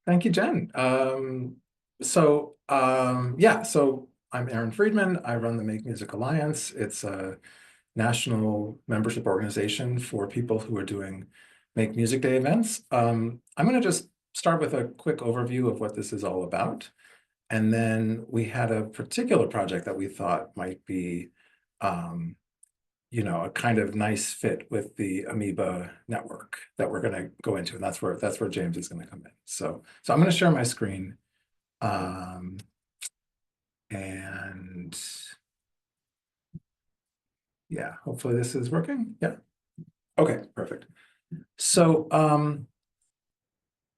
Thank you, Jen. So I'm Aaron Friedman. I run the Make Music Alliance. It's a national membership organization for people who are doing Make Music Day events. I'm going to just start with a quick overview of what this is all about. And then we had a particular project that we thought might be um, a kind of nice fit with the AMIBA network that we're going to go into, and that's where James is going to come in. So I'm going to share my screen, and yeah, hopefully this is working. Yeah. Okay, perfect. So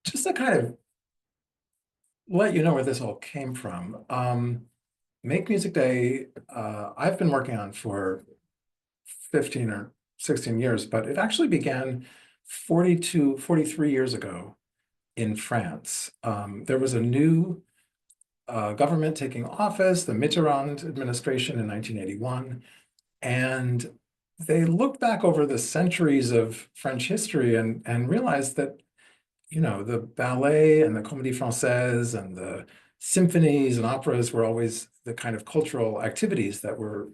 just to kind of let you know where this all came from, Make Music Day, I've been working on for 15 or 16 years, but it actually began 43 years ago in France. There was a new government taking office, the Mitterrand administration in 1981, and they looked back over the centuries of French history and realized that, the ballet and the Comédie Française and the symphonies and operas were always the kind of cultural activities that were,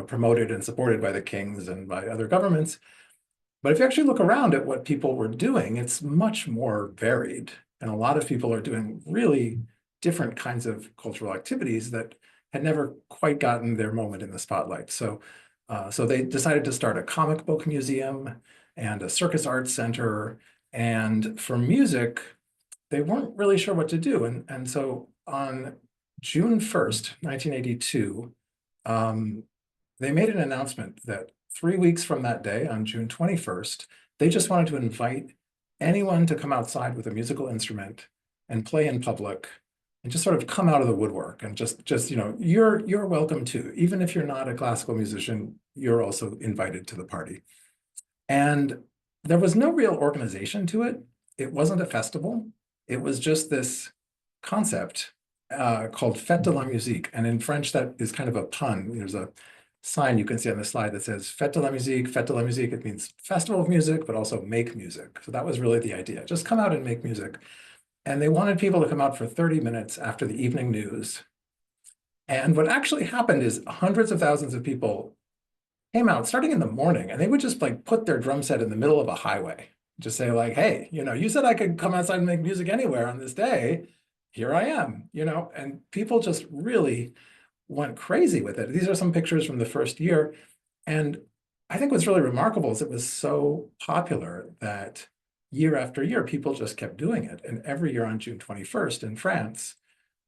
promoted and supported by the kings and by other governments. But if you actually look around at what people were doing, it's much more varied. And a lot of people are doing really different kinds of cultural activities that had never quite gotten their moment in the spotlight. So they decided to start a comic book museum and a circus arts center. And for music, they weren't really sure what to do. And so on June 1st, 1982, they made an announcement that 3 weeks from that day, on June 21st, they just wanted to invite anyone to come outside with a musical instrument and play in public and just sort of come out of the woodwork and just you're welcome too. Even if you're not a classical musician, you're also invited to the party. And there was no real organization to it. It wasn't a festival. It was just this concept called Fête de la Musique. And in French, that is kind of a pun. There's a sign you can see on the slide that says Fête de la Musique, Fête de la Musique. It means festival of music, but also make music. So that was really the idea. Just come out and make music. And they wanted people to come out for 30 minutes after the evening news. And what actually happened is hundreds of thousands of people came out starting in the morning, and they would just like put their drum set in the middle of a highway. Just say like, hey, you said I could come outside and make music anywhere on this day. Here I am, and people just really went crazy with it. These are some pictures from the first year. And I think what's really remarkable is it was so popular that year after year, people just kept doing it. And every year on June 21st in France,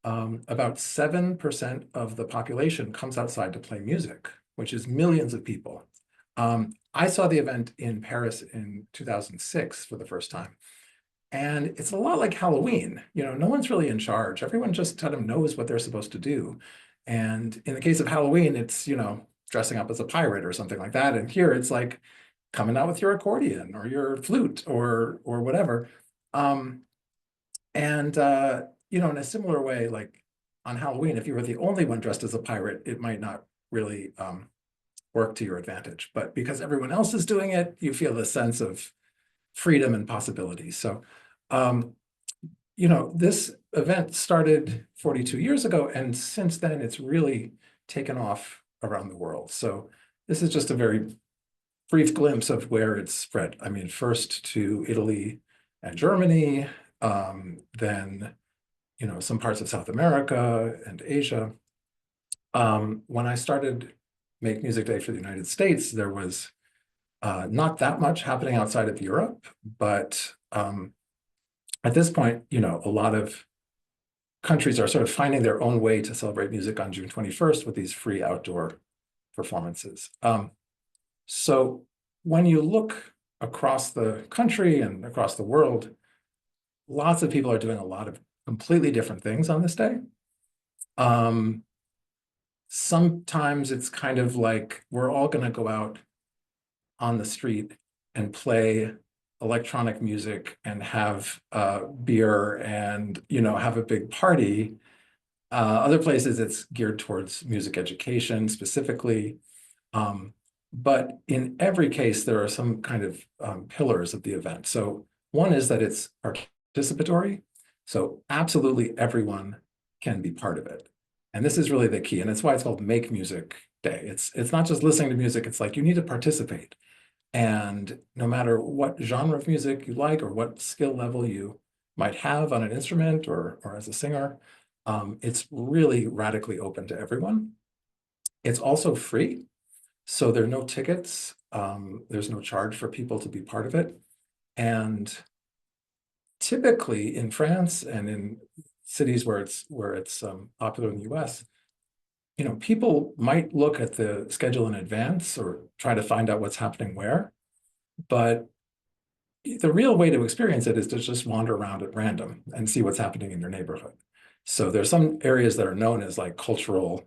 about 7% of the population comes outside to play music, which is millions of people. I saw the event in Paris in 2006 for the first time. And it's a lot like Halloween. No one's really in charge. Everyone just kind of knows what they're supposed to do. And in the case of Halloween, it's, dressing up as a pirate or something like that. And here it's like coming out with your accordion or your flute or whatever. In a similar way, like on Halloween, if you were the only one dressed as a pirate, it might not really work to your advantage. But because everyone else is doing it, you feel this sense of freedom and possibility. So, this event started 42 years ago, and since then it's really taken off around the world. So this is just a very brief glimpse of where it's spread. I mean, first to Italy and Germany, then, some parts of South America and Asia. When I started Make Music Day for the United States, there was not that much happening outside of Europe, but at this point, a lot of countries are sort of finding their own way to celebrate music on June 21st with these free outdoor performances. So when you look across the country and across the world, lots of people are doing a lot of completely different things on this day. Sometimes it's kind of like we're all going to go out on the street and play electronic music and have beer and have a big party. Other places it's geared towards music education specifically. But in every case, there are some kind of pillars of the event. So one is that it's participatory. So absolutely everyone can be part of it. And this is really the key. And it's why it's called Make Music Day. It's not just listening to music, it's like you need to participate. And no matter what genre of music you like or what skill level you might have on an instrument or as a singer, it's really radically open to everyone. It's also free, so there are no tickets. There's no charge for people to be part of it. And typically in France and in cities where it's popular in the US, people might look at the schedule in advance or try to find out what's happening where, but the real way to experience it is to just wander around at random and see what's happening in your neighborhood. So there's some areas that are known as like cultural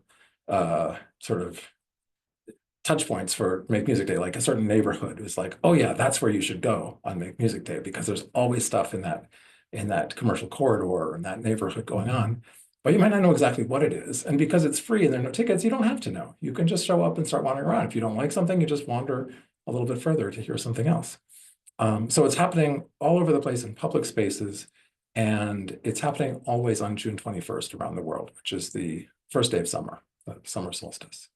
sort of touch points for Make Music Day, like a certain neighborhood is like, oh yeah, that's where you should go on Make Music Day because there's always stuff in that commercial corridor or in that neighborhood going on. But you might not know exactly what it is. And because it's free and there are no tickets, you don't have to know. You can just show up and start wandering around. If you don't like something, you just wander a little bit further to hear something else. So it's happening all over the place in public spaces, and it's happening always on June 21st around the world, which is the first day of summer, the summer solstice.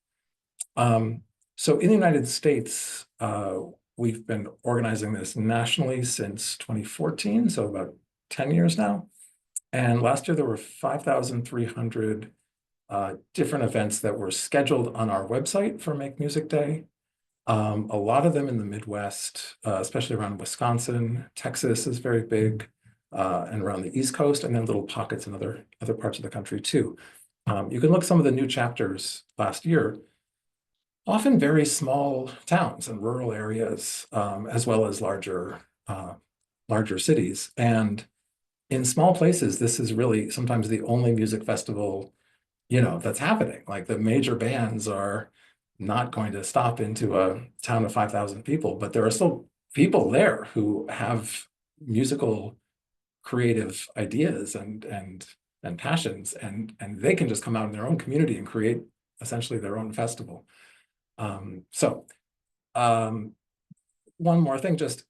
So in the United States, we've been organizing this nationally since 2014, so about 10 years now. And last year there were 5,300 different events that were scheduled on our website for Make Music Day. A lot of them in the Midwest, especially around Wisconsin. Texas is very big, and around the East Coast, and then little pockets in other parts of the country too. You can look some of the new chapters last year, often very small towns and rural areas, as well as larger cities. And in small places, this is really sometimes the only music festival, that's happening. Like the major bands are not going to stop into a town of 5,000 people, but there are still people there who have musical creative ideas and passions, and they can just come out in their own community and create essentially their own festival. So one more thing, just,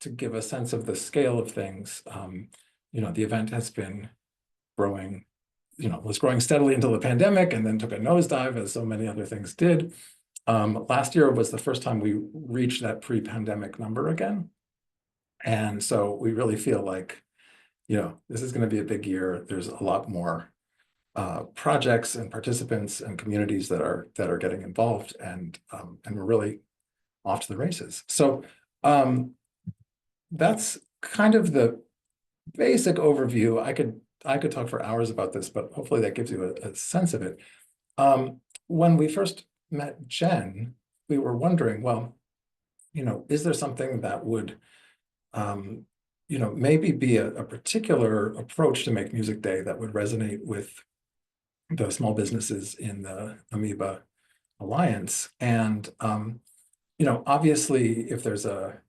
to give a sense of the scale of things, the event has been growing, was growing steadily until the pandemic and then took a nosedive as so many other things did. Last year was the first time we reached that pre-pandemic number again. And so we really feel like, this is going to be a big year. There's a lot more projects and participants and communities that are getting involved, and we're really off to the races. So that's kind of the basic overview. I could talk for hours about this, but hopefully that gives you a sense of it. When we first met Jen, we were wondering, well, is there something that would maybe be a particular approach to Make Music Day that would resonate with the small businesses in the AMIBA Alliance? And obviously, if there's a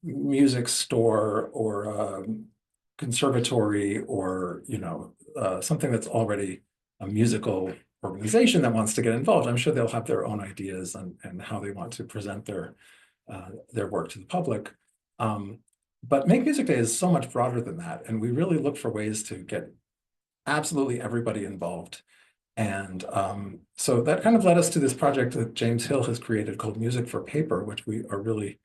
music store or a conservatory or something that's already a musical organization that wants to get involved, I'm sure they'll have their own ideas and how they want to present their work to the public. But Make Music Day is so much broader than that, and we really look for ways to get absolutely everybody involved. And so that kind of led us to this project that James Hill has created called Music for Paper, which we are really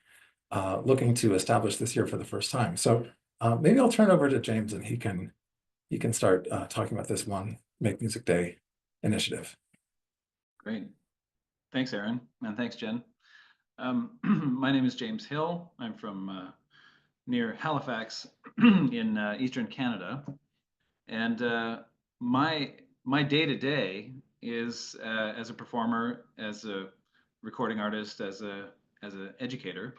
looking to establish this year for the first time. So maybe I'll turn over to James and he can start talking about this one Make Music Day initiative. Great. Thanks, Aaron, and thanks, Jen. My name is James Hill. I'm from near Halifax in Eastern Canada. And my day-to-day is as a performer, as a recording artist, as an educator.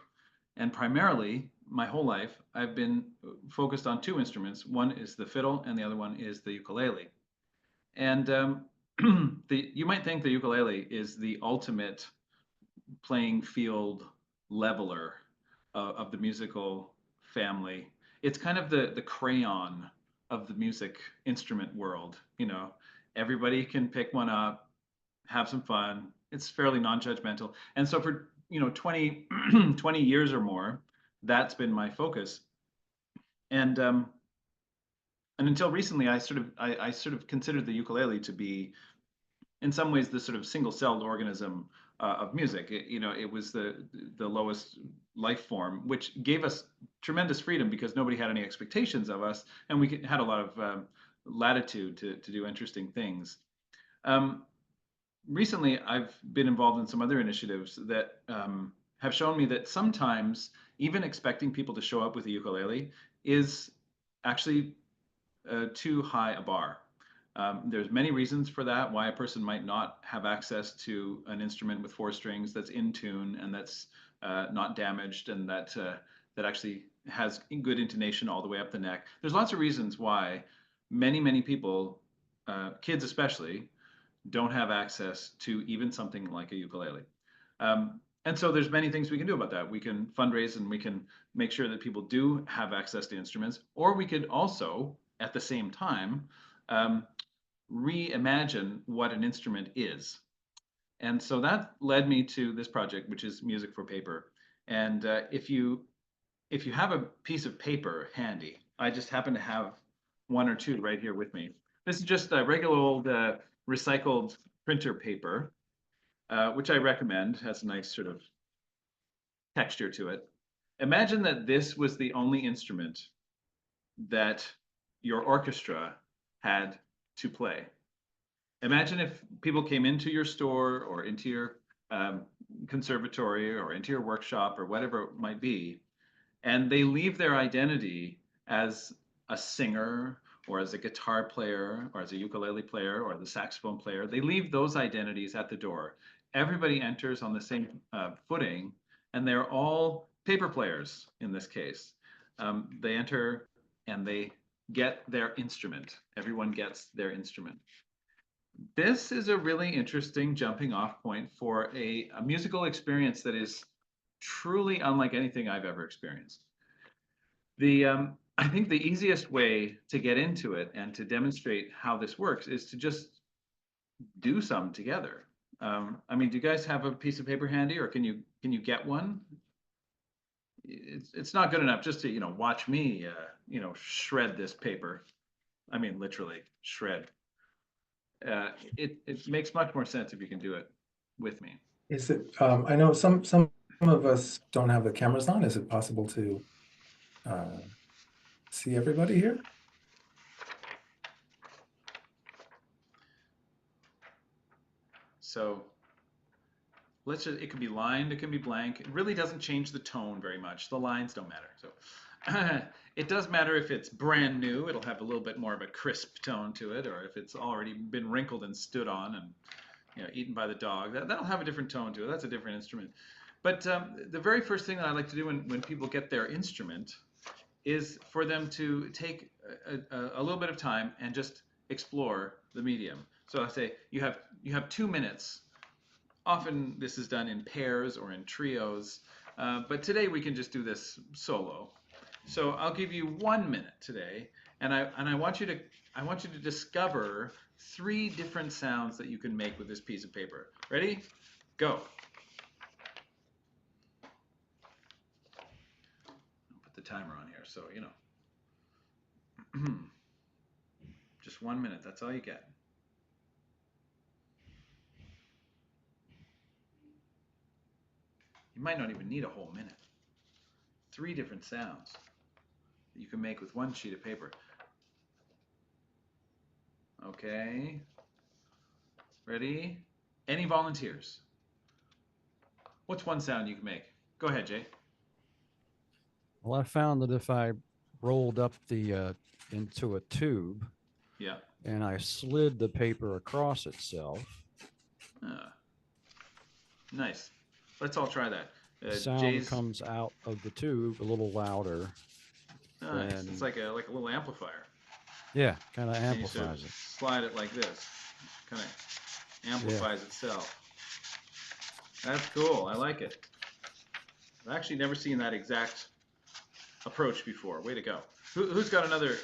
And primarily, my whole life, I've been focused on two instruments. One is the fiddle, and the other one is the ukulele. And you might think the ukulele is the ultimate playing field leveler of the musical family. It's kind of the crayon of the music instrument world. Everybody can pick one up, have some fun. It's fairly non-judgmental. And so for 20 years or more, that's been my focus. And and until recently, I sort of considered the ukulele to be, in some ways, the sort of single-celled organism of music. It was the lowest life form, which gave us tremendous freedom because nobody had any expectations of us, and had a lot of latitude to do interesting things. Um, Recently, I've been involved in some other initiatives that have shown me that sometimes even expecting people to show up with a ukulele is actually too high a bar. There's many reasons for that, why a person might not have access to an instrument with four strings that's in tune and that's not damaged and that actually has good intonation all the way up the neck. There's lots of reasons why many people, kids especially, don't have access to even something like a ukulele. And so there's many things we can do about that. We can fundraise and we can make sure that people do have access to instruments, or we could also, at the same time, um, reimagine what an instrument is. And so that led me to this project, which is Music for Paper. And if you have a piece of paper handy, I just happen to have one or two right here with me. This is just a regular old recycled printer paper, which I recommend. Has a nice sort of texture to it. Imagine that this was the only instrument that your orchestra had to play. Imagine if people came into your store or into your conservatory or into your workshop or whatever it might be, and they leave their identity as a singer or as a guitar player or as a ukulele player or the saxophone player. They leave those identities at the door. Everybody enters on the same footing, and they're all paper players in this case. They enter and they get their instrument. Everyone gets their instrument. This is a really interesting jumping off point for a musical experience that is truly unlike anything I've ever experienced. I think the easiest way to get into it and to demonstrate how this works is to just do some together. I mean, do you guys have a piece of paper handy, or can you get one? It's not good enough just to watch me shred this paper. I mean, literally shred. It makes much more sense if you can do it with me. Is it, I know some of us don't have the cameras on. Is it possible to uh, see everybody here? So it can be lined, it can be blank. It really doesn't change the tone very much. The lines don't matter. So it does matter if it's brand new, it'll have a little bit more of a crisp tone to it, or if it's already been wrinkled and stood on and eaten by the dog. That'll have a different tone to it. That's a different instrument. But the very first thing that I like to do when people get their instrument is for them to take a little bit of time and just explore the medium. So I say you have 2 minutes. Often this is done in pairs or in trios, but today we can just do this solo. So I'll give you 1 minute today, and I want you to discover 3 different sounds that you can make with this piece of paper. Ready? Go. I'll put the timer on here, so just 1 minute. That's all you get. You might not even need a whole minute. 3 different sounds that you can make with one sheet of paper. Okay. Ready? Any volunteers? What's one sound you can make? Go ahead, Jay. Well, I found that if I rolled up the into a tube Yeah. and I slid the paper across itself, Uh, nice. Let's all try that. sound Jay's comes out of the tube a little louder. nice. than- It's like a little amplifier. Yeah, kind of And you sort of amplifies it. slide it like this. Kind of amplifies itself. That's cool. I like it. I've actually never seen that exact approach before. Way to go. Who's got another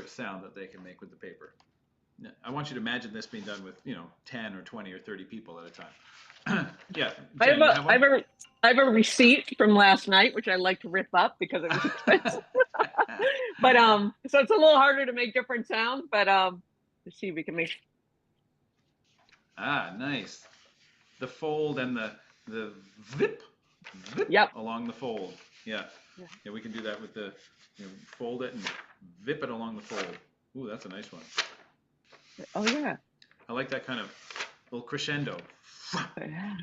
sound that they can make with the paper? I want you to imagine this being done with 10 or 20 or 30 people at a time. Yeah, I Jen, have you a, have I have one? a, I have a receipt from last night, which I like to rip up because it was expensive. But so it's a little harder to make different sounds, but let's see if we can make. Ah, nice. The fold and the vip Yep. along the fold. Yeah. Yeah. Yeah, we can do that with the fold it and vip it along the fold. Ooh, that's a nice one. Oh yeah. I like that kind of little crescendo. Yeah.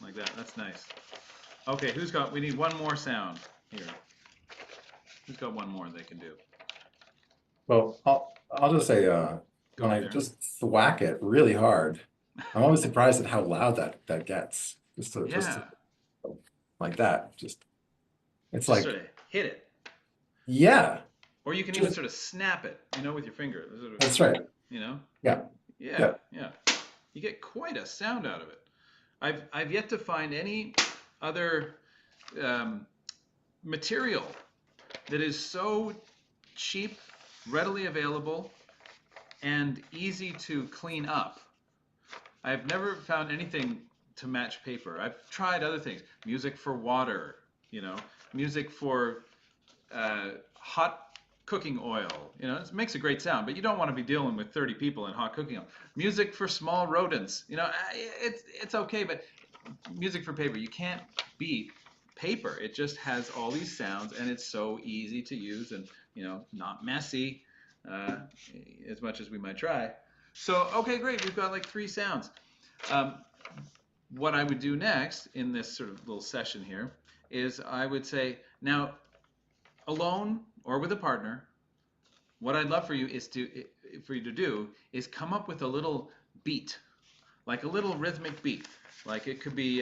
Like that. That's nice. Okay, we need one more sound here. Who's got one more they can do? Well, I'll just say, Go when I ahead, Aaron. just thwack it really hard, I'm always surprised at how loud that gets. Just Yeah. like that. Just it's Just like, sort of hit it. yeah, Or you can even sort of snap it, with your finger. Sort of, that's right. Yeah. Yeah. Yeah. You get quite a sound out of it. I've yet to find any other material that is so cheap, readily available, and easy to clean up. I've never found anything to match paper. I've tried other things, music for water, music for hot cooking oil. It makes a great sound, but you don't want to be dealing with 30 people in hot cooking oil. Music for small rodents, it's okay, but music for paper, you can't beat paper. It just has all these sounds, and it's so easy to use, and not messy, as much as we might try. So, okay, great. We've got like 3 sounds. What I would do next in this sort of little session here is I would say, now, alone or with a partner, what I'd love for you to do is come up with a little beat, like a little rhythmic beat. Like it could be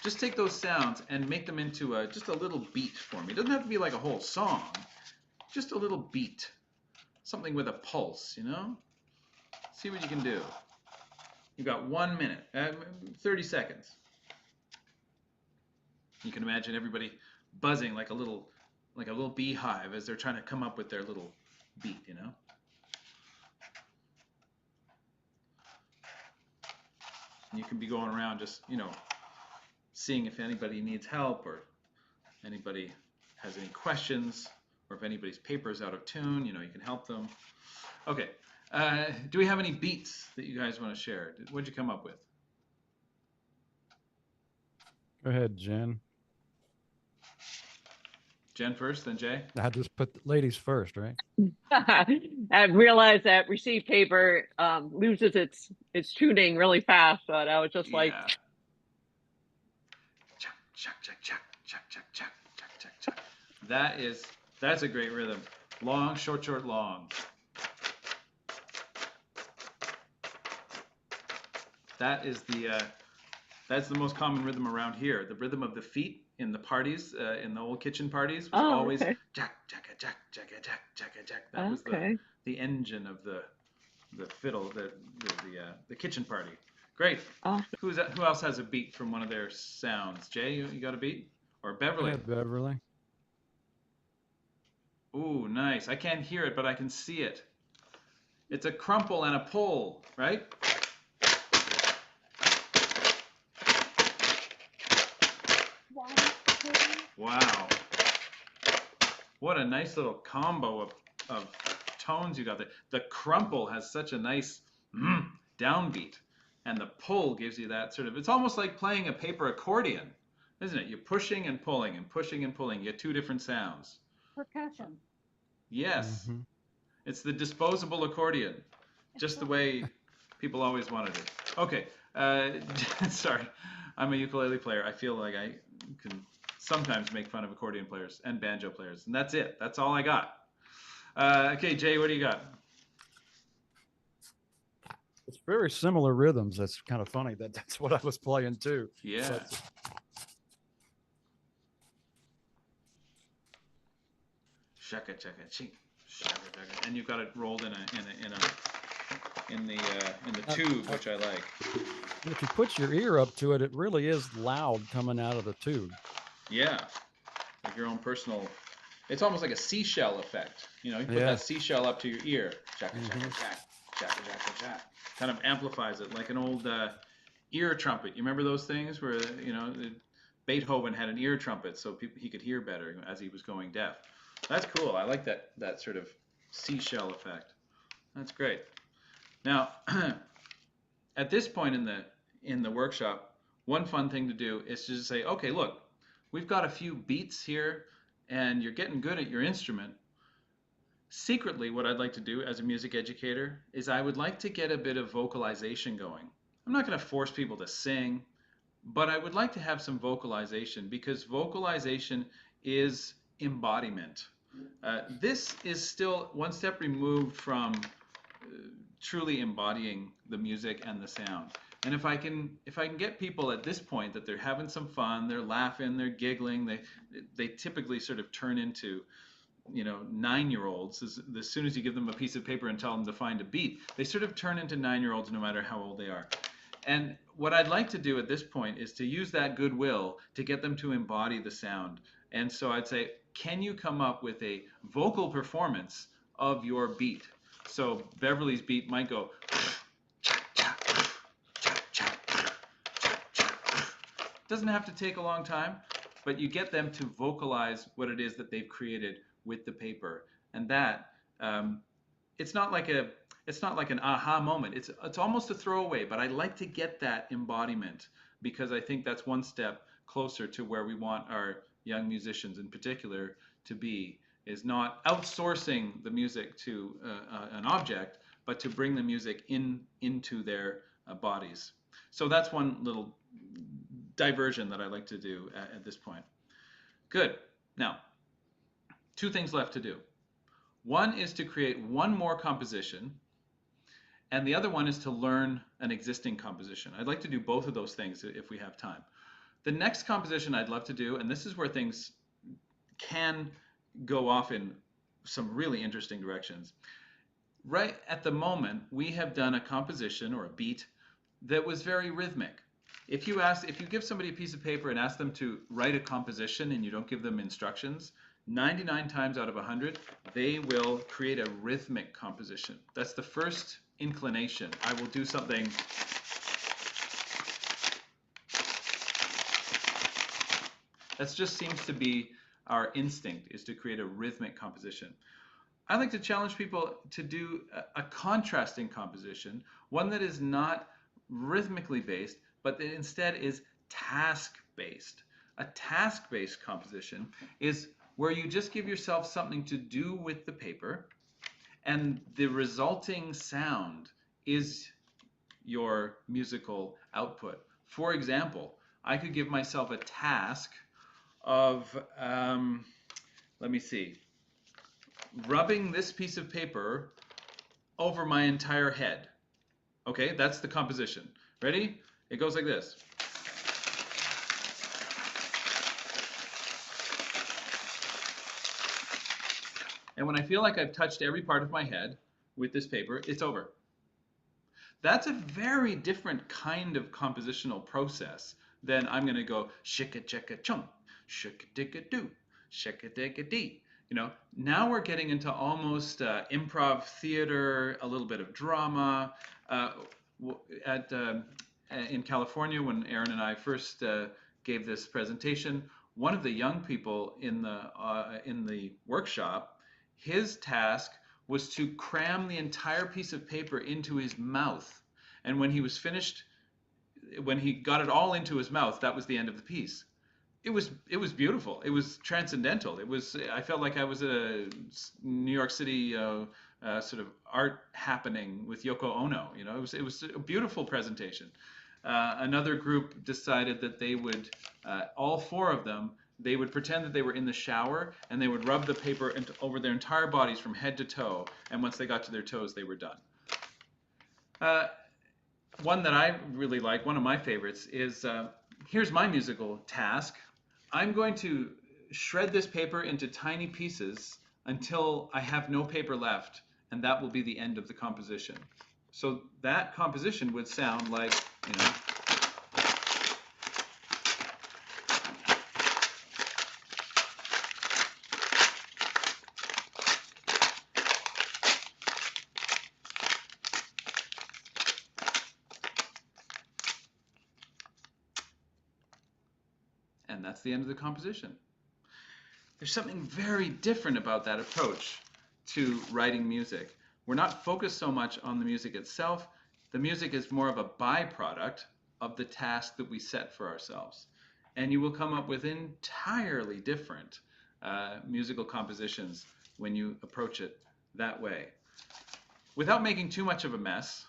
just take those sounds and make them into just a little beat for me. It doesn't have to be like a whole song, just a little beat, something with a pulse. See what you can do. You've got 1 minute, 30 seconds. You can imagine everybody buzzing like a little beehive as they're trying to come up with their little beat. And you can be going around just, seeing if anybody needs help or anybody has any questions, or if anybody's paper is out of tune, you can help them. Okay. Do we have any beats that you guys want to share? What'd you come up with? Go ahead, Jen. Jen first, then Jay? I just put the ladies first, right? I've realized that receipt paper loses its tuning really fast, but I was just like, chuck, chuck, chuck, chuck, chuck, chuck, chuck, chuck, chuck, chuck. That's a great rhythm. Long, short, short, long. That's the most common rhythm around here. The rhythm of the feet in the parties, in the old kitchen parties, was always okay. jack, jack, jack, jack, jack, jack, jack. That was Okay. the engine of the fiddle, the kitchen party. Great. Who else has a beat from one of their sounds? Jay, you got a beat? Or Beverly? Yeah, Beverly. Ooh, nice. I can't hear it, but I can see it. It's a crumple and a pull, right? Wow. What a nice little combo of tones you got there. The crumple has such a nice downbeat, and the pull gives you that sort of, it's almost like playing a paper accordion, isn't it? You're pushing and pulling and pushing and pulling. You get 2 different sounds. Percussion. Yes. Mm-hmm. It's the disposable accordion, just the way people always wanted it. Okay. Sorry. I'm a ukulele player. I feel like I can sometimes make fun of accordion players and banjo players, and that's it. That's all I got. Okay, Jay, what do you got? It's very similar rhythms. That's kind of funny. That's what I was playing too. Yeah. But Shaka chaka ching, shaka chaka, and you've got it rolled in the tube, which I like. if you put your ear up to it, it really is loud coming out of the tube. Yeah, like your own personal. It's almost like a seashell effect. You put Yeah. that seashell up to your ear. Chaka chaka chaka jacka, jacka, jack. Kind of amplifies it like an old ear trumpet. You remember those things where, you know, Beethoven had an ear trumpet so he could hear better as he was going deaf. That's cool. I like that sort of seashell effect. That's great. Now, at this point in the workshop, one fun thing to do is to just say, okay, look, we've got a few beats here, and you're getting good at your instrument. Secretly, what I'd like to do as a music educator is I would like to get a bit of vocalization going. I'm not going to force people to sing, but I would like to have some vocalization, because vocalization is embodiment. This is still one step removed from truly embodying the music and the sound. And if I can get people at this point that they're having some fun, they're laughing, they're giggling, they typically sort of turn into, you know, 9-year-olds. As soon as you give them a piece of paper and tell them to find a beat, they sort of turn into 9-year-olds no matter how old they are. And what I'd like to do at this point is to use that goodwill to get them to embody the sound. And so I'd say, can you come up with a vocal performance of your beat? So Beverly's beat might go, doesn't have to take a long time, but you get them to vocalize what it is that they've created with the paper. And that, it's not like an aha moment. It's almost a throwaway, but I like to get that embodiment, because I think that's one step closer to where we want our young musicians in particular to be, is not outsourcing the music to an object, but to bring the music into their bodies. So that's one little diversion that I like to do at this point. Good. Now, 2 things left to do. One is to create one more composition, and the other one is to learn an existing composition. I'd like to do both of those things if we have time. The next composition I'd love to do, and this is where things can go off in some really interesting directions. Right at the moment, we have done a composition or a beat that was very rhythmic. If you give somebody a piece of paper and ask them to write a composition and you don't give them instructions, 99 times out of 100, they will create a rhythmic composition. That's the first inclination. I will do something. That just seems to be our instinct, is to create a rhythmic composition. I like to challenge people to do a contrasting composition, one that is not rhythmically based, but that instead is task-based. A task-based composition is where you just give yourself something to do with the paper, and the resulting sound is your musical output. For example, I could give myself a task of, let me see, rubbing this piece of paper over my entire head. Okay, that's the composition. Ready? It goes like this. And when I feel like I've touched every part of my head with this paper, it's over. That's a very different kind of compositional process than I'm going to go shika checka chunk, shika dicka doo, shika dicka dee. You know, now we're getting into almost improv theater, a little bit of drama. In California, when Aaron and I first gave this presentation, one of the young people in the workshop, his task was to cram the entire piece of paper into his mouth. And when he was finished, when he got it all into his mouth, that was the end of the piece. It was beautiful. It was transcendental. I felt like I was at a New York City sort of art happening with Yoko Ono. You know, it was a beautiful presentation. Another group decided that they would, all 4 of them, they would pretend that they were in the shower, and they would rub the paper over their entire bodies from head to toe, and once they got to their toes, they were done. One that I really like, one of my favorites, is here's my musical task. I'm going to shred this paper into tiny pieces until I have no paper left, and that will be the end of the composition. So that composition would sound like, you know, that's the end of the composition. There's something very different about that approach to writing music. We're not focused so much on the music itself. The music is more of a byproduct of the task that we set for ourselves. And you will come up with entirely different musical compositions when you approach it that way. Without making too much of a mess,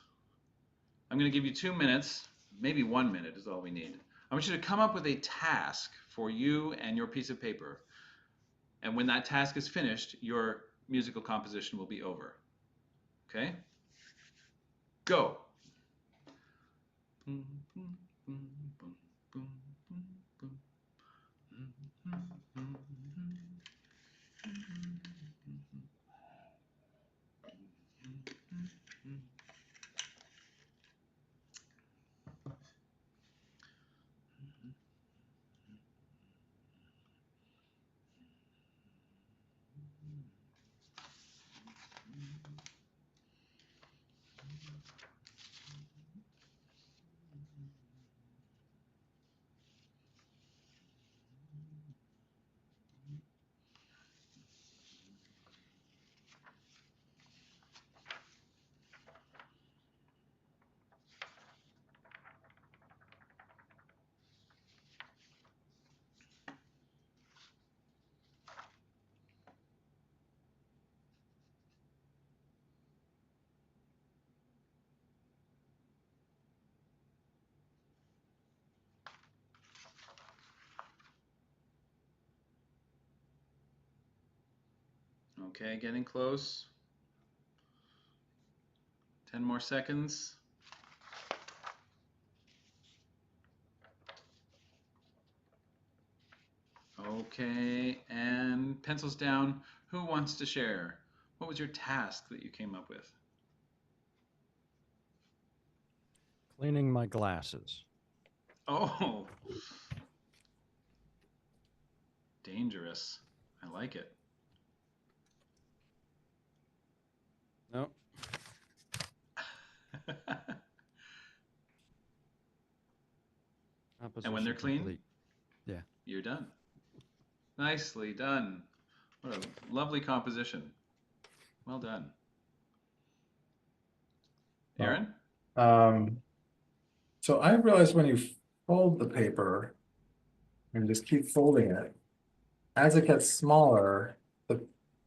I'm going to give you 2 minutes, maybe 1 minute is all we need. I want you to come up with a task for you and your piece of paper. And when that task is finished, your musical composition will be over. Okay? Go. Okay, getting close. 10 more seconds. Okay, and pencils down. Who wants to share? What was your task that you came up with? Cleaning my glasses. Oh, dangerous. I like it. Nope. And when they're Composition clean, complete. Yeah. you're done. Nicely done. What a lovely composition. Well done. Aaron? So I realized when you fold the paper and just keep folding it, as it gets smaller,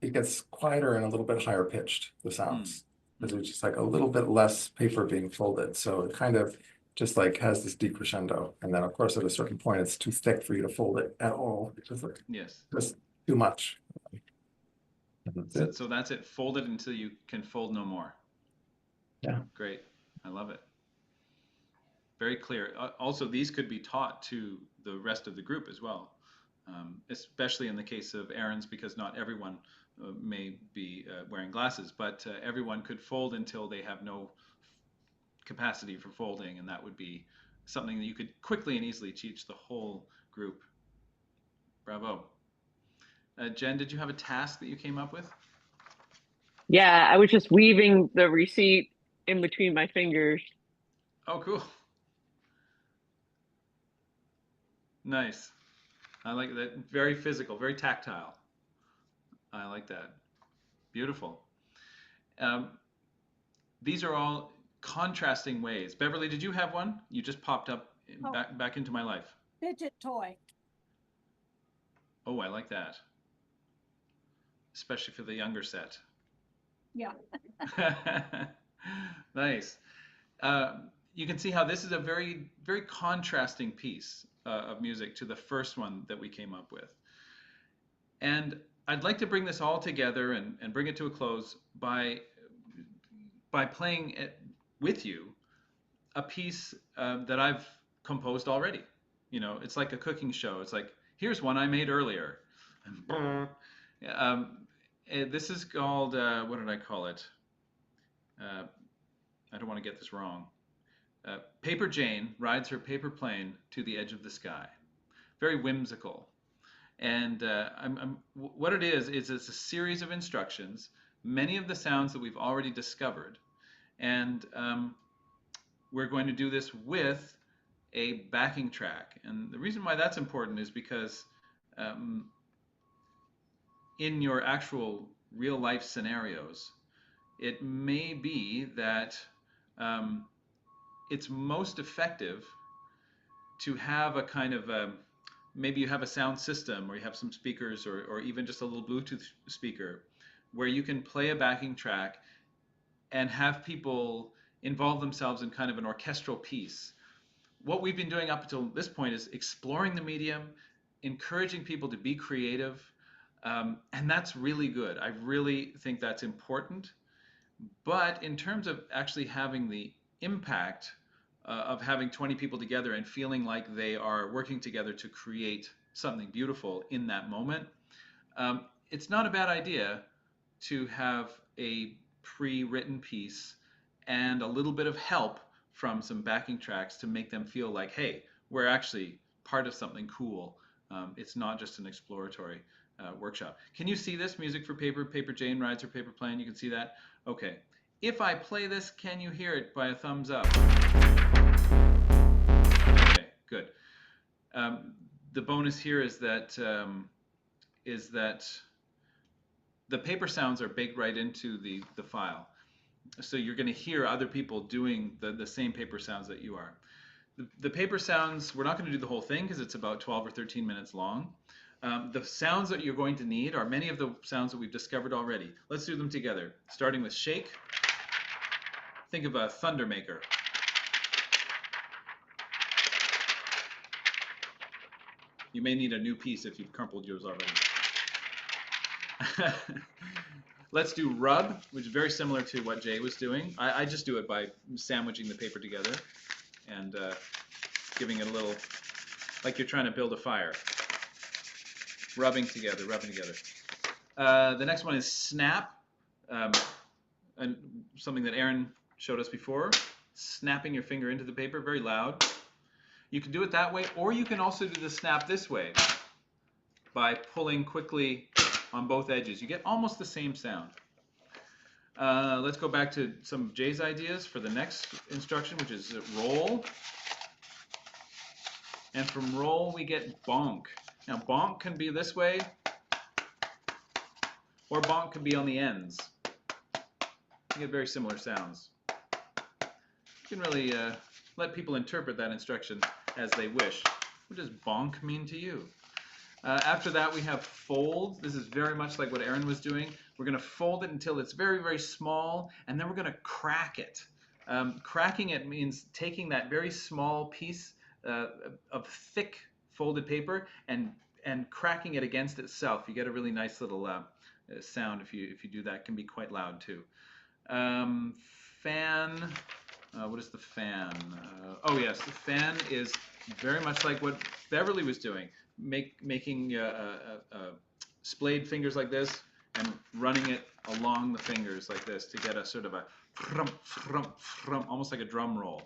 it gets quieter and a little bit higher pitched, the sounds. Because it's just like a little bit less paper being folded. So it kind of just like has this decrescendo. And then of course at a certain point it's too thick for you to fold it at all. It's just like Yes. just too much. So that's it. Fold it until you can fold no more. Yeah. Great. I love it. Very clear. Also, these could be taught to the rest of the group as well, especially in the case of Aaron's, because not everyone may be wearing glasses, but everyone could fold until they have no capacity for folding, and that would be something that you could quickly and easily teach the whole group. Bravo. Jen, did you have a task that you came up with? Yeah, I was just weaving the receipt in between my fingers. Oh, cool. Nice. I like that. Very physical, very tactile. I like that. Beautiful. These are all contrasting ways. Beverly, did you have one? You just popped up back into my life. Fidget toy. Oh, I like that. Especially for the younger set. Yeah. Nice. You can see how this is a very, very contrasting piece of music to the first one that we came up with. And I'd like to bring this all together and bring it to a close by playing it with you a piece that I've composed already. You know, it's like a cooking show. It's like, here's one I made earlier. This is called, what did I call it? I don't want to get this wrong. Paper Jane rides her paper plane to the edge of the sky. Very whimsical. And what it is it's a series of instructions, many of the sounds that we've already discovered. And we're going to do this with a backing track. And the reason why that's important is because in your actual real life scenarios, it may be that it's most effective to have a kind of maybe you have a sound system, or you have some speakers, or even just a little Bluetooth speaker where you can play a backing track and have people involve themselves in kind of an orchestral piece. What we've been doing up until this point is exploring the medium, encouraging people to be creative, and that's really good. I really think that's important. But in terms of actually having the impact of having 20 people together and feeling like they are working together to create something beautiful in that moment, it's not a bad idea to have a pre-written piece and a little bit of help from some backing tracks to make them feel like, hey, we're actually part of something cool. It's not just an exploratory workshop. Can you see this? Music for Paper, Paper Jane Rides Her Paper Plane. You can see that? Okay. If I play this, can you hear it by a thumbs up? Okay, good. The bonus here is that the paper sounds are baked right into the file. So you're going to hear other people doing the same paper sounds that you are. The paper sounds, we're not going to do the whole thing because it's about 12 or 13 minutes long. The sounds that you're going to need are many of the sounds that we've discovered already. Let's do them together, starting with shake. Think of a thunder maker. You may need a new piece if you've crumpled yours already. Let's do rub, which is very similar to what Jay was doing. I just do it by sandwiching the paper together and giving it a little, like you're trying to build a fire. Rubbing together, rubbing together. The next one is snap, and something that Aaron showed us before. Snapping your finger into the paper, very loud. You can do it that way, or you can also do the snap this way by pulling quickly on both edges. You get almost the same sound. Let's go back to some of Jay's ideas for the next instruction, which is roll. And from roll, we get bonk. Now, bonk can be this way, or bonk can be on the ends. You get very similar sounds. You can really let people interpret that instruction as they wish. What does bonk mean to you? After that, we have fold. This is very much like what Aaron was doing. We're going to fold it until it's very, very small, and then we're going to crack it. Cracking it means taking that very small piece of thick folded paper and cracking it against itself. You get a really nice little sound if you do that. It can be quite loud too. Fan. What is the fan? Oh yes, the fan is very much like what Beverly was doing. Making splayed fingers like this and running it along the fingers like this to get a sort of a frum, frum, frum, almost like a drum roll.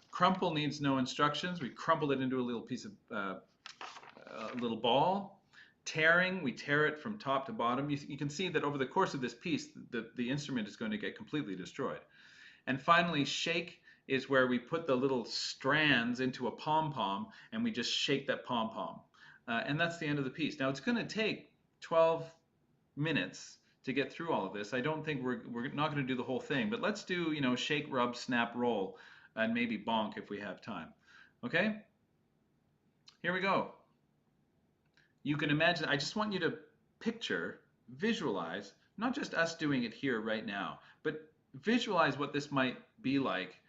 Crumple needs no instructions. We crumpled it into a little piece of a little ball. Tearing, we tear it from top to bottom. You can see that over the course of this piece, the instrument is going to get completely destroyed. And finally, shake is where we put the little strands into a pom-pom and we just shake that pom-pom. And that's the end of the piece. Now, it's going to take 12 minutes to get through all of this. I don't think we're not going to do the whole thing, but let's do, shake, rub, snap, roll, and maybe bonk if we have time. Okay? Here we go. You can imagine, I just want you to picture, visualize, not just us doing it here right now, but visualize what this might be like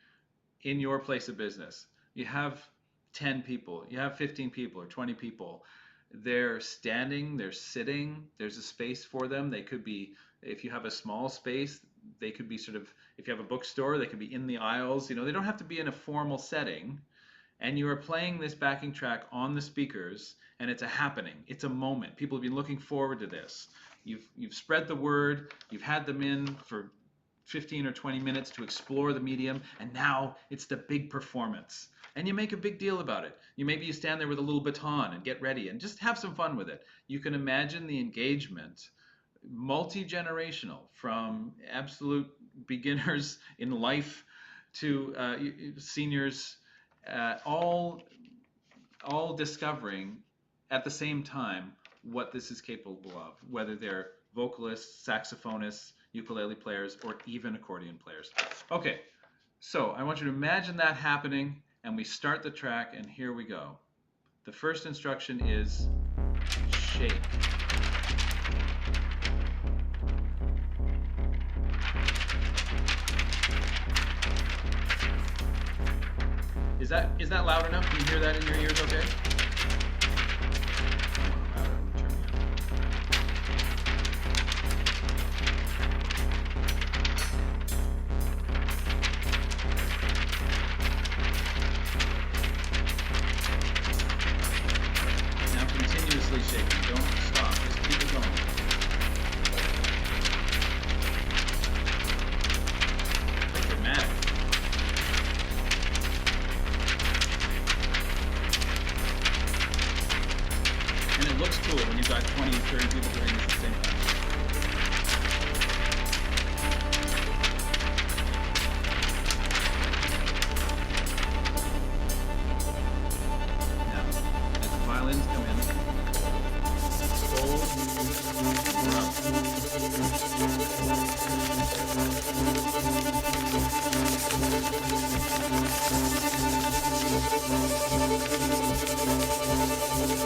in your place of business. You have 10 people, you have 15 people or 20 people. They're standing, they're sitting, there's a space for them. They could be, if you have a small space, they could be sort of, if you have a bookstore, they could be in the aisles. They don't have to be in a formal setting. And you are playing this backing track on the speakers, and it's a happening. It's a moment. People have been looking forward to this. You've spread the word. You've had them in for 15 or 20 minutes to explore the medium, and now it's the big performance. And you make a big deal about it. Maybe you stand there with a little baton and get ready and just have some fun with it. You can imagine the engagement, multi-generational, from absolute beginners in life to seniors all discovering at the same time what this is capable of, whether they're vocalists, saxophonists, ukulele players, or even accordion players. Okay, so I want you to imagine that happening, and we start the track, and here we go. The first instruction is shake. Is that loud enough? Can you hear that in your ears okay? Now continuously shaking. Don't stop. Just keep it going. That's dramatic. And it looks cool when you've got 20, 30 people doing this at the same time. Now, as the violins come in,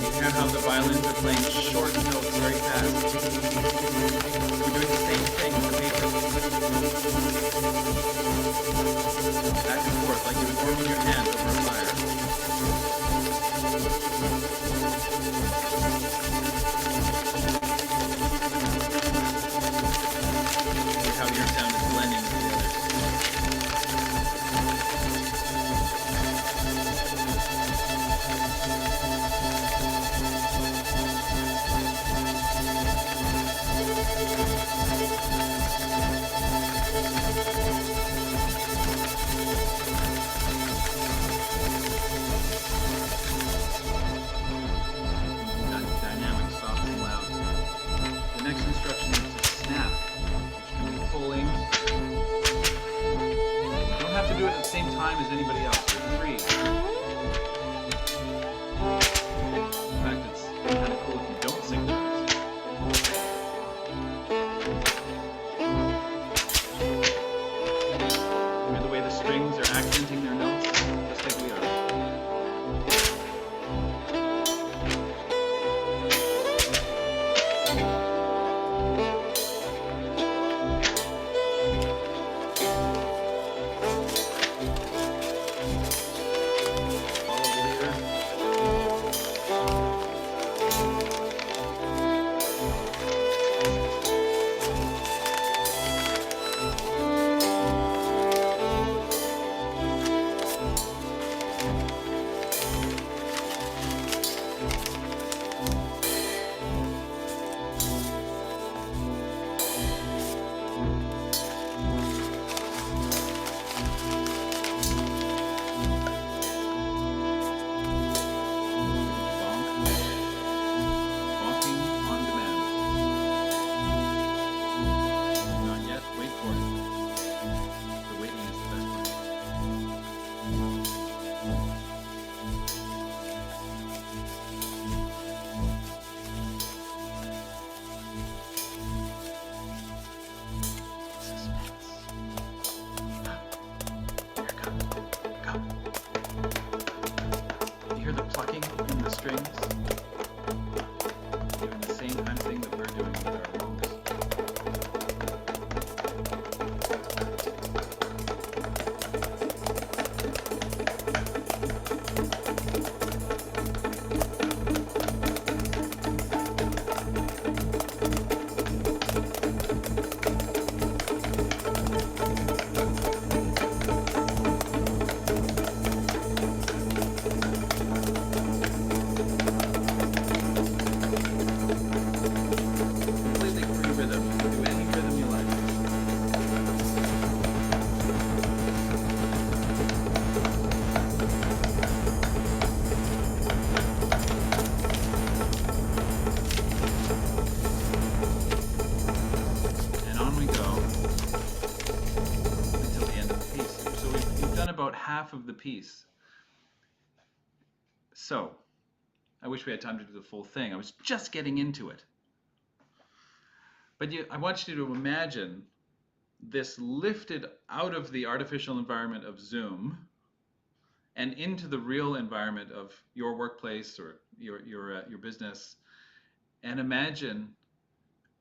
you hear how the violins are playing short notes very fast. We're doing the same thing with the paper. Back and forth, like you're warming your hands over a fire. See how your sound is blending with the others. Dynamic, soft and loud. The next instruction is to snap, which can be pulling. You don't have to do it at the same time as anybody else. You're free. In fact, it's kind of cool if you don't synchronize. Hear the way the strings are accenting their notes, just like we are. Follow the leader. Bonking on demand. Not yet. Wait for it. The waiting is the best part. Suspense. Here it comes. Go. You hear the plucking in the strings? Doing the same kind of thing that we're doing with our lungs. Completely free rhythm. Do any rhythm you like. And on we go until the end of the piece. So we've done about half of the piece. So I wish we had time to do the full thing. I was just getting into it. But I want you to imagine this lifted out of the artificial environment of Zoom and into the real environment of your workplace or your business. And imagine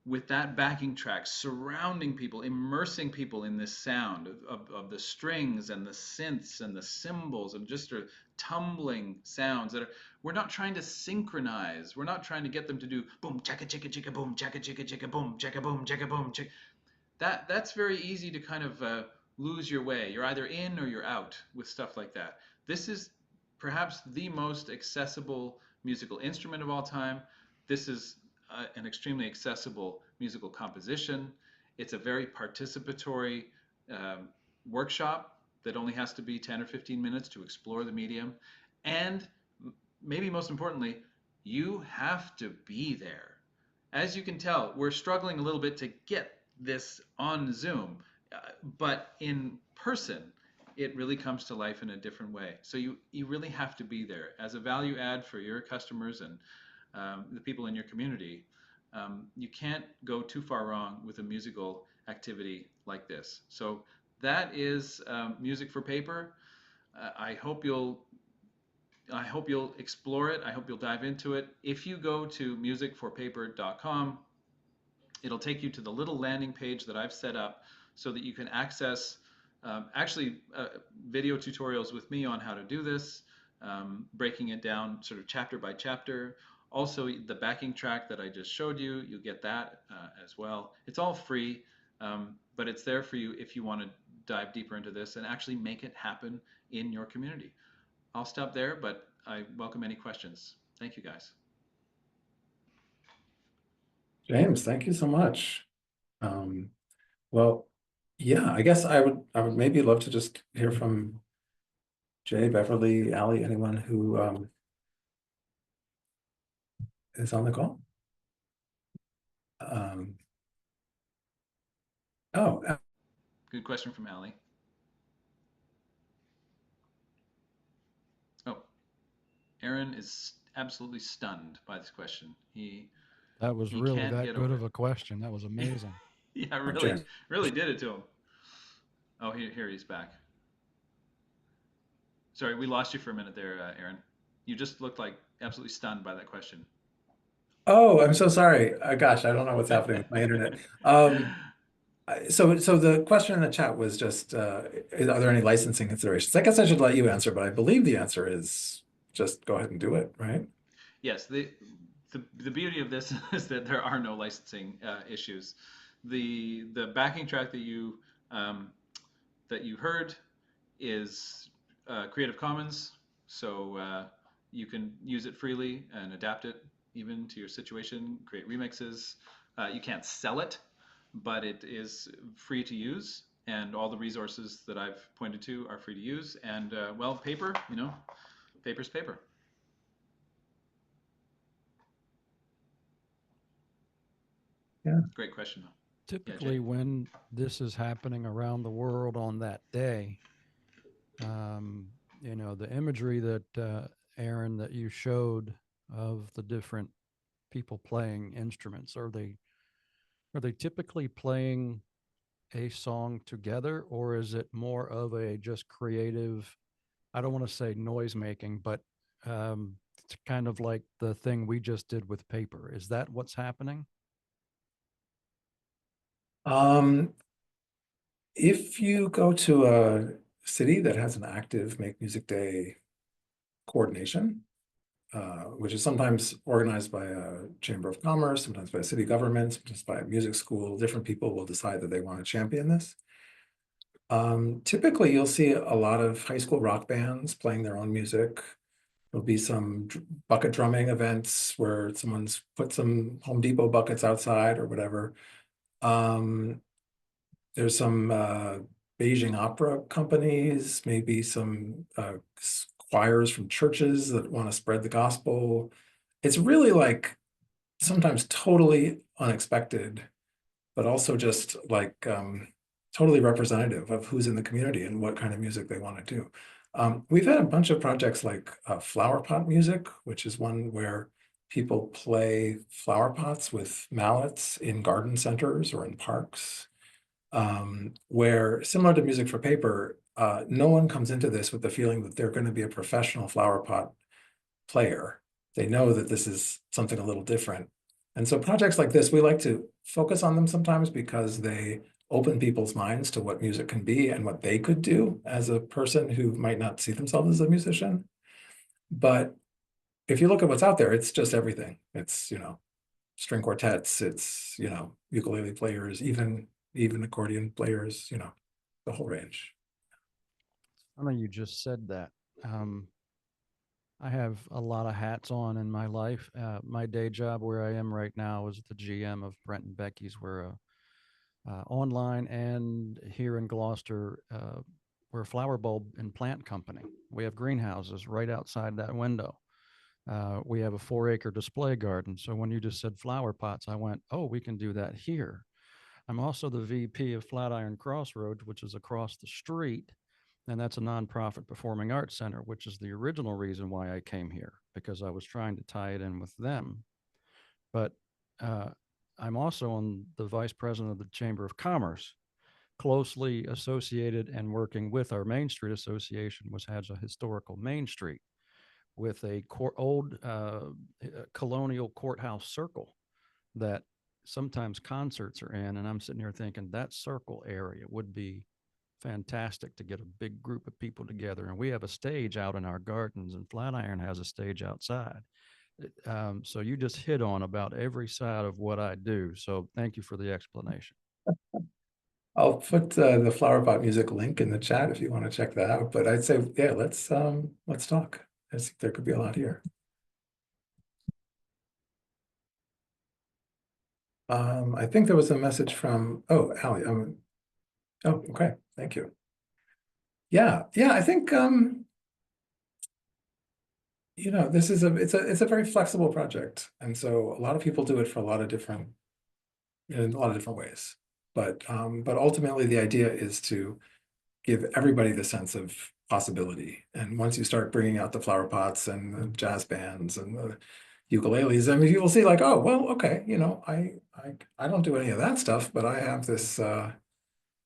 with that backing track surrounding people, immersing people in this sound of the strings and the synths and the cymbals and just tumbling sounds that we're not trying to synchronize. We're not trying to get them to do boom chicka chicka chicka boom chicka chicka chicka boom chicka boom chicka boom chicka. That's very easy to kind of lose your way. You're either in or you're out with stuff like that. This is perhaps the most accessible musical instrument of all time. This is an extremely accessible musical composition. It's a very participatory workshop that only has to be 10 or 15 minutes to explore the medium. And maybe most importantly, you have to be there. As you can tell, we're struggling a little bit to get this on Zoom, but in person, it really comes to life in a different way. So you really have to be there as a value add for your customers and the people in your community. You can't go too far wrong with a musical activity like this. So that is Music for Paper. I hope you'll explore it. I hope you'll dive into it. If you go to musicforpaper.com, it'll take you to the little landing page that I've set up so that you can access video tutorials with me on how to do this, breaking it down sort of chapter by chapter. Also, the backing track that I just showed you, you'll get that as well. It's all free, but it's there for you if you want to dive deeper into this and actually make it happen in your community. I'll stop there, but I welcome any questions. Thank you, guys. James, thank you so much. Well, yeah, I guess I would maybe love to just hear from Jay, Beverly, Ali, anyone who is on the call. Good question from Ali. Oh, Aaron is absolutely stunned by this question. That was He really can't that get good over of a question. That was amazing. Yeah, Okay. really did it to him. Oh, here he's back. Sorry, we lost you for a minute there, Aaron. You just looked like absolutely stunned by that question. Oh, I'm so sorry. Gosh, I don't know what's happening with my internet. So the question in the chat was just, are there any licensing considerations? I guess I should let you answer, but I believe the answer is just go ahead and do it, right? Yes, the beauty of this is that there are no licensing issues. The backing track that you heard is Creative Commons, so you can use it freely and adapt it even to your situation, create remixes. You can't sell it, but it is free to use, and all the resources that I've pointed to are free to use. And well, paper, paper's paper. Yeah. Great question, though. Typically, Jay. when this is happening around the world on that day, the imagery that Aaron, that you showed of the different people playing instruments, are they typically playing a song together, or is it more of a just creative, I don't want to say noise making, but it's kind of like the thing we just did with paper? Is that what's happening? If you go to a city that has an active Make Music Day coordination, which is sometimes organized by a chamber of commerce, sometimes by a city government, sometimes by a music school, different people will decide that they want to champion this. Typically, you'll see a lot of high school rock bands playing their own music. There'll be some bucket drumming events where someone's put some Home Depot buckets outside or whatever. There's some Beijing opera companies, maybe some choirs from churches that want to spread the gospel. It's really like sometimes totally unexpected, but also just like totally representative of who's in the community and what kind of music they want to do. We've had a bunch of projects like flower pot music, which is one where people play flower pots with mallets in garden centers or in parks, where similar to music for paper, no one comes into this with the feeling that they're going to be a professional flower pot player. They know that this is something a little different. And so projects like this, we like to focus on them sometimes because they open people's minds to what music can be and what they could do as a person who might not see themselves as a musician. But if you look at what's out there, it's just everything. It's, string quartets, it's, ukulele players, even accordion players, the whole range. I know you just said that. I have a lot of hats on in my life. My day job where I am right now is the GM of Brent and Becky's. We're online and here in Gloucester, we're a flower bulb and plant company. We have greenhouses right outside that window. We have a 4-acre display garden. So when you just said flower pots, I went, oh, we can do that here. I'm also the VP of Flatiron Crossroads, which is across the street. And that's a nonprofit performing arts center, which is the original reason why I came here, because I was trying to tie it in with them. But I'm also on the vice president of the Chamber of Commerce, closely associated and working with our Main Street Association, which has a historical Main Street with a old colonial courthouse circle that sometimes concerts are in. And I'm sitting here thinking that circle area would be fantastic to get a big group of people together. And we have a stage out in our gardens, and Flatiron has a stage outside. So you just hit on about every side of what I do. So thank you for the explanation. I'll put the flower pot music link in the chat if you want to check that out. But I'd say, yeah, let's talk. I think there could be a lot here. I think there was a message from, oh, Allie. Oh, okay, thank you. Yeah, I think this is it's a very flexible project, and so a lot of people do it for a lot of different ways. But ultimately, the idea is to give everybody the sense of possibility. And once you start bringing out the flower pots and the jazz bands and the ukuleles, I mean, you will see like, oh, well, okay, I don't do any of that stuff, but I have this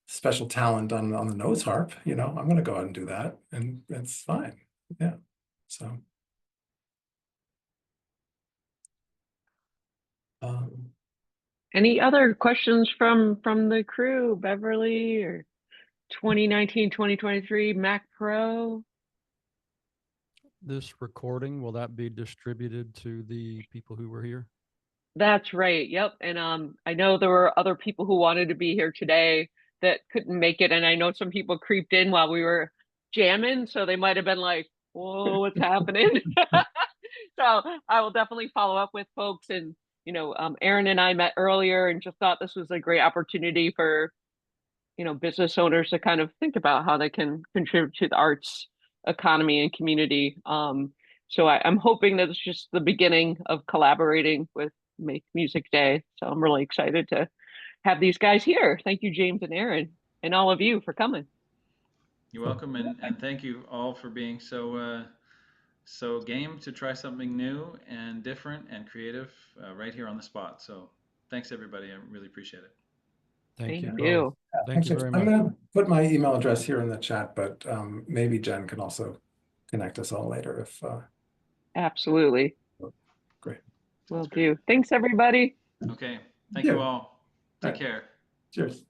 special talent on the nose harp. I'm going to go out and do that, and it's fine. Yeah. So. Any other questions from the crew, Beverly, or 2019, 2023 Mac Pro? This recording, will that be distributed to the people who were here? That's right. Yep. And I know there were other people who wanted to be here today that couldn't make it. And I know some people creeped in while we were jamming, so they might have been like, whoa, what's happening? So I will definitely follow up with folks. And Aaron and I met earlier and just thought this was a great opportunity for business owners to kind of think about how they can contribute to the arts economy and community. So I'm hoping that it's just the beginning of collaborating with Make Music Day. So I'm really excited to have these guys here. Thank you, James and Aaron, and all of you for coming. You're welcome, and thank you all for being so game to try something new and different and creative right here on the spot. So thanks everybody. I really appreciate it. Thank you. You. Thank you very I'm much. going to put my email address here in the chat, but maybe Jen can also connect us all later if. Absolutely. Great. Will do. Thanks, everybody. Okay. Thank you all. Take care. Cheers.